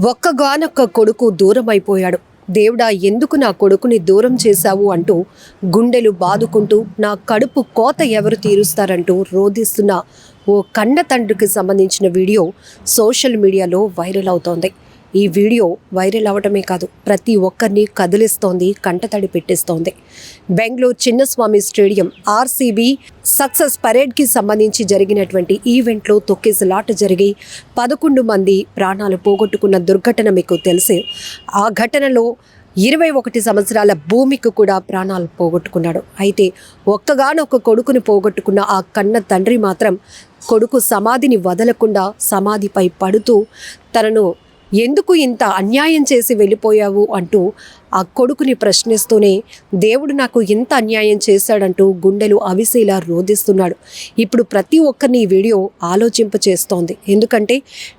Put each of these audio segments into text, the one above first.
ఒక్కగానొక్క కొడుకు దూరమైపోయాడు. దేవుడా, ఎందుకు నా కొడుకుని దూరం చేశావు అంటూ గుండెలు బాదుకుంటూ నా కడుపు కోత ఎవరు తీరుస్తారంటూ రోధిస్తున్న ఓ కన్న తండ్రికి సంబంధించిన వీడియో సోషల్ మీడియాలో వైరల్ అవుతోంది. ఈ వీడియో వైరల్ అవటమే కాదు, ప్రతి ఒక్కరిని కదిలిస్తోంది, కంటతడి పెట్టిస్తోంది. Bengaluru Chinnaswamy stadium RCB success పరేడ్కి సంబంధించి జరిగినటువంటి ఈవెంట్లో తొక్కేసలాట జరిగి 11 మంది ప్రాణాలు పోగొట్టుకున్న దుర్ఘటన మీకు తెలిసే. ఆ ఘటనలో 21 సంవత్సరాల భూమికి కూడా ప్రాణాలు పోగొట్టుకున్నాడు. అయితే ఒక్కగానొక్క కొడుకుని పోగొట్టుకున్న ఆ కన్న తండ్రి మాత్రం కొడుకు సమాధిని వదలకుండా సమాధిపై పడుతూ తనను ఎందుకు ఇంత అన్యాయం చేసి వెళ్ళిపోయావు అంటూ ఆ కొడుకుని ప్రశ్నిస్తూనే దేవుడు నాకు ఇంత అన్యాయం చేశాడంటూ గుండెలు అవిసేలా రోధిస్తున్నాడు. ఇప్పుడు ప్రతి ఒక్కరిని ఈ వీడియో ఆలోచింపచేస్తోంది. ఎందుకంటే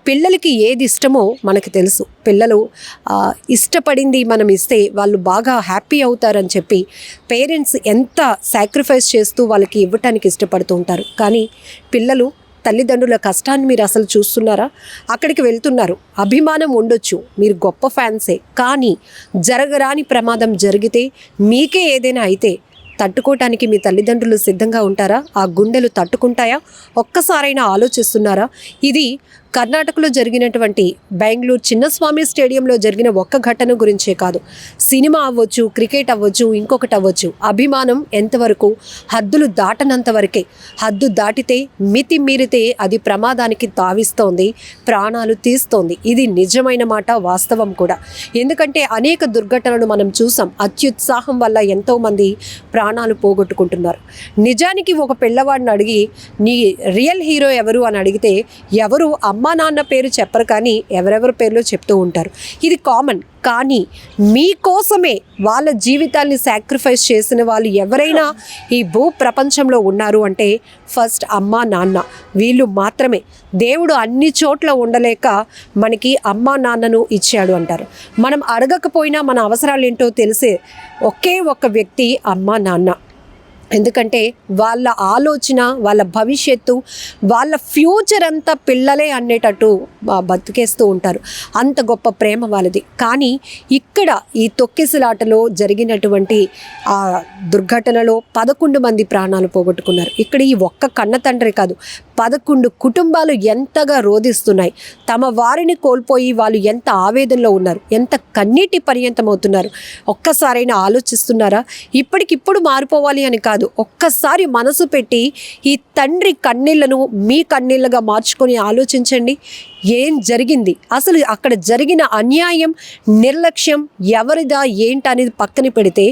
పిల్లలకి ఏది ఇష్టమో మనకు తెలుసు. పిల్లలు ఇష్టపడింది మనం ఇస్తే వాళ్ళు బాగా హ్యాపీ అవుతారని చెప్పి పేరెంట్స్ ఎంత సాక్రిఫైస్ చేస్తూ వాళ్ళకి ఇవ్వటానికి ఇష్టపడుతూ ఉంటారు. కానీ పిల్లలు తల్లిదండ్రుల కష్టాన్ని మీరు అసలు చూస్తున్నారా? అక్కడికి వెళ్తున్నారు, అభిమానం ఉండొచ్చు, మీరు గొప్ప ఫ్యాన్సే, కానీ జరగరాని ప్రమాదం జరిగితే మీకే ఏదైనా అయితే తట్టుకోవటానికి మీ తల్లిదండ్రులు సిద్ధంగా ఉంటారా? ఆ గుండెలు తట్టుకుంటాయా? ఒక్కసారైనా ఆలోచిస్తున్నారా? ఇది కర్ణాటకలో జరిగినటువంటి బెంగళూరు చిన్నస్వామి స్టేడియంలో జరిగిన ఒక్క ఘటన గురించే కాదు. సినిమా అవ్వచ్చు, క్రికెట్ అవ్వచ్చు, ఇంకొకటి అవ్వచ్చు, అభిమానం ఎంతవరకు హద్దులు దాటనంత వరకే. హద్దు దాటితే, మితి మీరితే అది ప్రమాదానికి తావిస్తోంది, ప్రాణాలు తీస్తోంది. ఇది నిజమైన మాట, వాస్తవం కూడా. ఎందుకంటే అనేక దుర్ఘటనలు మనం చూసాం. అత్యుత్సాహం వల్ల ఎంతోమంది ప్రాణాలు పోగొట్టుకుంటున్నారు. నిజానికి ఒక పిల్లవాడిని అడిగి నీ రియల్ హీరో ఎవరు అని అడిగితే ఎవరు అమ్మా నాన్న పేరు చెప్పరు, కానీ ఎవరెవరి పేర్లు చెప్తూ ఉంటారు. ఇది కామన్. కానీ మీకోసమే వాళ్ళ జీవితాల్ని సాక్రిఫైస్ చేసిన వాళ్ళు ఎవరైనా ఈ భూ ప్రపంచంలో ఉన్నారు అంటే ఫస్ట్ అమ్మా నాన్న. వీళ్ళు మాత్రమే. దేవుడు అన్ని చోట్ల ఉండలేక మనకి అమ్మా నాన్నను ఇచ్చాడు అంటారు. మనం అడగకపోయినా మన అవసరాలు ఏంటో తెలిసే ఒకే ఒక్క వ్యక్తి అమ్మా నాన్న. ఎందుకంటే వాళ్ళ ఆలోచన, వాళ్ళ భవిష్యత్తు, వాళ్ళ ఫ్యూచర్ అంతా పిల్లలే అనేటట్టు బతికేస్తూ ఉంటారు. అంత గొప్ప ప్రేమ వాళ్ళది. కానీ ఇక్కడ ఈ తొక్కిసలాటలో జరిగినటువంటి ఆ దుర్ఘటనలో 11 మంది ప్రాణాలు పోగొట్టుకున్నారు. ఇక్కడ ఈ ఒక్క కన్న తండ్రి కాదు, 11 కుటుంబాలు ఎంతగా రోధిస్తున్నాయి. తమ వారిని కోల్పోయి వాళ్ళు ఎంత ఆవేదనలో ఉన్నారు, ఎంత కన్నీటి పర్యంతం అవుతున్నారు. ఒక్కసారైనా ఆలోచిస్తున్నారా? ఇప్పటికిప్పుడు మారిపోవాలి అని కాదు, ఒక్కసారి మనసు పెట్టి ఈ తండ్రి కన్నీళ్లను మీ కన్నీళ్లుగా మార్చుకొని ఆలోచించండి. ఏం జరిగింది అసలు? అక్కడ జరిగిన అన్యాయం, నిర్లక్ష్యం ఎవరిదా ఏంటనేది పక్కన పెడితే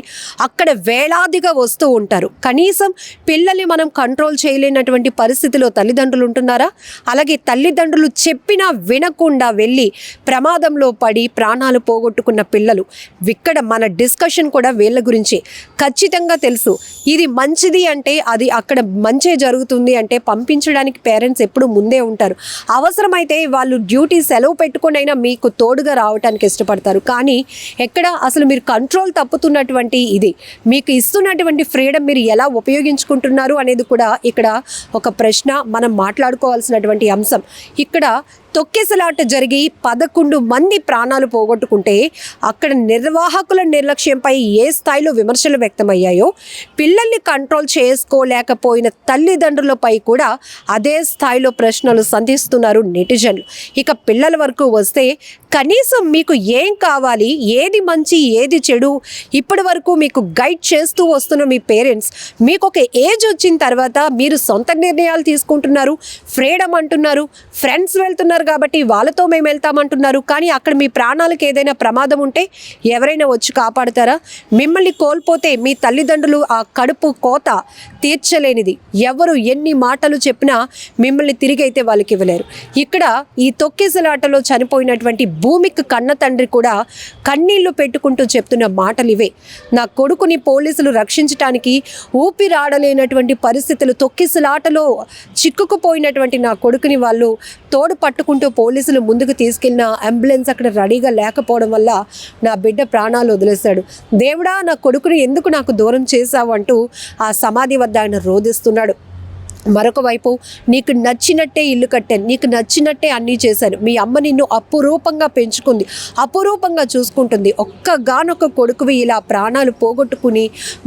అక్కడ వేలాదిగా వస్తూ ఉంటారు. కనీసం పిల్లల్ని మనం కంట్రోల్ చేయలేనటువంటి పరిస్థితిలో తల్లిదండ్రులు ఉంటున్నారా? అలాగే తల్లిదండ్రులు చెప్పినా వినకుండా వెళ్ళి ప్రమాదంలో పడి ప్రాణాలు పోగొట్టుకున్న పిల్లలు. ఇక్కడ మన డిస్కషన్ కూడా వీళ్ళ గురించి. ఖచ్చితంగా తెలుసు ఇది మంచిది అంటే, అది అక్కడ మంచే జరుగుతుంది అంటే పంపించడానికి పేరెంట్స్ ఎప్పుడు ముందే ఉంటారు. అవసరమైతే వాళ్ళు డ్యూటీ సెలవు పెట్టుకునైనా మీకు తోడుగా రావడానికి ఇష్టపడతారు. కానీ ఎక్కడ అసలు మీరు కంట్రోల్ తప్పుతున్నటువంటి ఇది, మీకు ఇస్తున్నటువంటి ఫ్రీడమ్ మీరు ఎలా ఉపయోగించుకుంటున్నారు అనేది కూడా ఇక్కడ ఒక ప్రశ్న, మనం మాట్లాడుకోవాల్సినటువంటి అంశం. ఇక్కడ తొక్కిసలాట జరిగి 11 మంది ప్రాణాలు పోగొట్టుకుంటే అక్కడ నిర్వాహకుల నిర్లక్ష్యంపై ఏ స్థాయిలో విమర్శలు వ్యక్తమయ్యాయో, పిల్లల్ని కంట్రోల్ చేసుకోలేకపోయిన తల్లిదండ్రులపై కూడా అదే స్థాయిలో ప్రశ్నలు సంధిస్తున్నారు నెటిజన్లు. ఇక పిల్లల వరకు వస్తే కనీసం మీకు ఏం కావాలి, ఏది మంచి ఏది చెడు, ఇప్పటి వరకు మీకు గైడ్ చేస్తూ వస్తున్న మీ పేరెంట్స్ మీకు ఒక ఏజ్ వచ్చిన తర్వాత మీరు సొంత నిర్ణయాలు తీసుకుంటున్నారు, ఫ్రీడమ్ అంటున్నారు, ఫ్రెండ్స్ వెళ్తున్నారు కాబట్టి వాళ్ళతో మేము వెళ్తామంటున్నారు. కానీ అక్కడ మీ ప్రాణాలకు ఏదైనా ప్రమాదం ఉంటే ఎవరైనా వచ్చి కాపాడుతారా? మిమ్మల్ని కోల్పోతే మీ తల్లిదండ్రులు ఆ కడుపు కోత తీర్చలేనిది. ఎవరు ఎన్ని మాటలు చెప్పినా మిమ్మల్ని తిరిగి అయితే వాళ్ళకి ఇవ్వలేరు. ఇక్కడ ఈ తొక్కిసలాటలో చనిపోయినటువంటి భూమికి కన్న తండ్రి కూడా కన్నీళ్లు పెట్టుకుంటూ చెప్తున్న మాటలు ఇవే. నా కొడుకుని పోలీసులు రక్షించడానికి ఊపిరాడలేనటువంటి పరిస్థితులు, తొక్కిసలాటలో చిక్కుకుపోయినటువంటి నా కొడుకుని వాళ్ళు తోడు పట్టుకుంటూ పోలీసులు ముందుకు తీసుకెళ్ళిన అంబులెన్స్ అక్కడ రెడీగా లేకపోవడం వల్ల నా బిడ్డ ప్రాణాలు వదిలేశాడు. దేవుడా, నా కొడుకుని ఎందుకు నాకు దూరం చేశావు అంటూ ఆ సమాధి వద్ద ఆయన రోధిస్తున్నాడు. మరొక వైపు నీకు నచ్చినట్టే ఇల్లు కట్టాను, నీకు నచ్చినట్టే అన్నీ చేశాను, మీ అమ్మ నిన్ను అపురూపంగా పెంచుకుంది, అపురూపంగా చూసుకుంటుంది, ఒక్కగానొక్క కొడుకువి ఇలా ప్రాణాలు పోగొట్టుకుని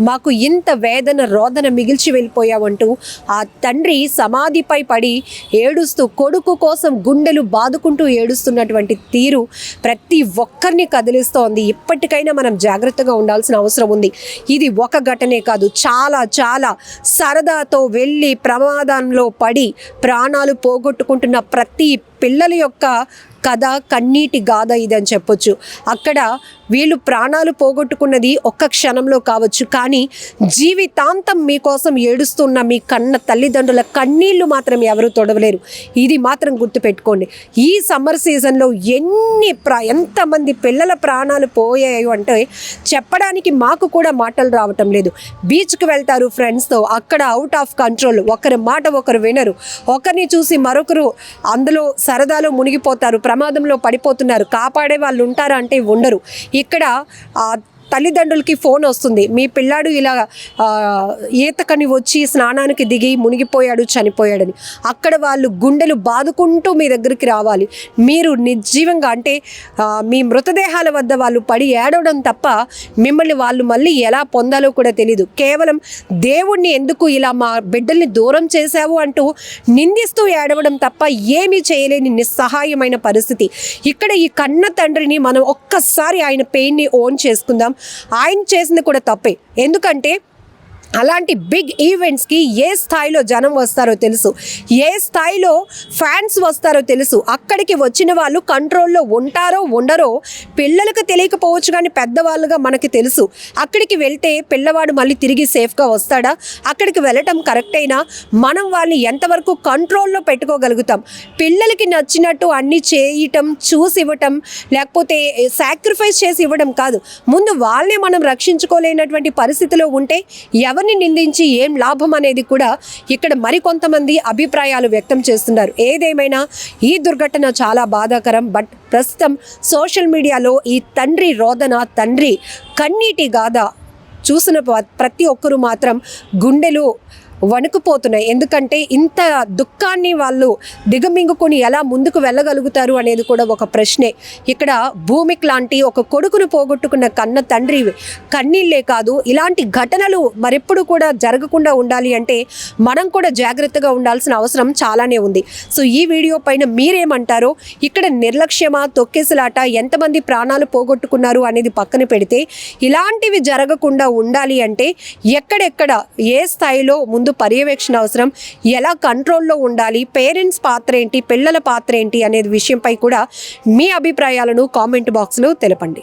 మాకు ఇంత వేదన రోదన మిగిల్చి వెళ్ళిపోయావంటూ ఆ తండ్రి సమాధిపై పడి ఏడుస్తూ కొడుకు కోసం గుండెలు బాదుకుంటూ ఏడుస్తున్నటువంటి తీరు ప్రతి ఒక్కరిని కదిలిస్తోంది. ఇప్పటికైనా మనం జాగ్రత్తగా ఉండాల్సిన అవసరం ఉంది. ఇది ఒక ఘటనే కాదు, చాలా చాలా సరదాతో వెళ్ళి ప్రమాదంలో పడి ప్రాణాలు పోగొట్టుకుంటున్న ప్రతి పిల్లల యొక్క కథ, కన్నీటి గాథ ఇదని చెప్పొచ్చు. అక్కడ వీళ్ళు ప్రాణాలు పోగొట్టుకున్నది ఒక్క క్షణంలో కావచ్చు, కానీ జీవితాంతం మీకోసం ఏడుస్తున్న మీ కన్న తల్లిదండ్రుల కన్నీళ్లు మాత్రం ఎవరు తొడవలేరు. ఇది మాత్రం గుర్తుపెట్టుకోండి. ఈ సమ్మర్ సీజన్లో ఎంతమంది పిల్లల ప్రాణాలు పోయాయి అంటే చెప్పడానికి మాకు కూడా మాటలు రావటం లేదు. బీచ్కి వెళ్తారు ఫ్రెండ్స్తో, అక్కడ అవుట్ ఆఫ్ కంట్రోల్, ఒకరి మాట ఒకరు వినరు, ఒకరిని చూసి మరొకరు అందులో సరదాలో మునిగిపోతారు, ప్రమాదంలో పడిపోతున్నారు. కాపాడే వాళ్ళు ఉంటారా అంటే ఉండరు. ఇక్కడ తల్లిదండ్రులకి ఫోన్ వస్తుంది, మీ పిల్లాడు ఇలా ఈతకని వచ్చి స్నానానికి దిగి మునిగిపోయాడు, చనిపోయాడని. అక్కడ వాళ్ళు గుండెలు బాదుకుంటూ మీ దగ్గరికి రావాలి. మీరు నిర్జీవంగా అంటే మీ మృతదేహాల వద్ద వాళ్ళు పడి ఏడవడం తప్ప మిమ్మల్ని వాళ్ళు మళ్ళీ ఎలా పొందాలో కూడా తెలీదు. కేవలం దేవుణ్ణి ఎందుకు ఇలా మా బిడ్డల్ని దూరం చేశావు అంటూ నిందిస్తూ ఏడవడం తప్ప ఏమీ చేయలేని నిస్సహాయమైన పరిస్థితి. ఇక్కడ ఈ కన్న తండ్రిని మనం ఒక్కసారి ఆయన పెయిన్ని ఓన్ చేసుకుందాం. ఆయన చేసింది కూడా తప్పే, ఎందుకంటే అలాంటి బిగ్ ఈవెంట్స్కి ఏ స్థాయిలో జనం వస్తారో తెలుసు, ఏ స్థాయిలో ఫ్యాన్స్ వస్తారో తెలుసు. అక్కడికి వచ్చిన వాళ్ళు కంట్రోల్లో ఉంటారో ఉండరో పిల్లలకు తెలియకపోవచ్చు, కానీ పెద్దవాళ్ళుగా మనకి తెలుసు. అక్కడికి వెళ్తే పిల్లవాడు మళ్ళీ తిరిగి సేఫ్గా వస్తాడా, అక్కడికి వెళ్ళటం కరెక్టైనా, మనం వాళ్ళని ఎంతవరకు కంట్రోల్లో పెట్టుకోగలుగుతాం. పిల్లలకి నచ్చినట్టు అన్నీ చేయటం, చూసి ఇవ్వటం, లేకపోతే సాక్రిఫైస్ చేసి ఇవ్వడం కాదు. ముందు వాళ్ళని మనం రక్షించుకోలేనటువంటి పరిస్థితిలో ఉంటే ఎవరిని నిందించి ఏం లాభం అనేది కూడా ఇక్కడ మరికొంతమంది అభిప్రాయాలు వ్యక్తం చేస్తున్నారు. ఏదేమైనా ఈ దుర్ఘటన చాలా బాధాకరం. బట్ ప్రస్తుతం సోషల్ మీడియాలో ఈ తండ్రి రోదన, తండ్రి కన్నీటి గాథ చూసిన ప్రతి ఒక్కరూ మాత్రం గుండెలు వణుకుపోతున్నాయి. ఎందుకంటే ఇంత దుఃఖాన్ని వాళ్ళు దిగమింగుకొని ఎలా ముందుకు వెళ్ళగలుగుతారు అనేది కూడా ఒక ప్రశ్నే. ఇక్కడ భూమికి లాంటి ఒక కొడుకును పోగొట్టుకున్న కన్న తండ్రి కన్నీళ్ళే కాదు, ఇలాంటి ఘటనలు మరెప్పుడు కూడా జరగకుండా ఉండాలి అంటే మనం కూడా జాగ్రత్తగా ఉండాల్సిన అవసరం చాలానే ఉంది. సో ఈ వీడియో పైన మీరేమంటారో, ఇక్కడ నిర్లక్ష్యమా, తొక్కేసలాట, ఎంతమంది ప్రాణాలు పోగొట్టుకున్నారు అనేది పక్కన పెడితే ఇలాంటివి జరగకుండా ఉండాలి అంటే ఎక్కడెక్కడ ఏ స్థాయిలో ముందు పర్యవేక్షణ అవసరం, ఎలా కంట్రోల్లో ఉండాలి, పేరెంట్స్ పాత్ర ఏంటి, పిల్లల పాత్ర ఏంటి అనేది విషయంపై కూడా మీ అభిప్రాయాలను కామెంట్ బాక్స్లో తెలపండి.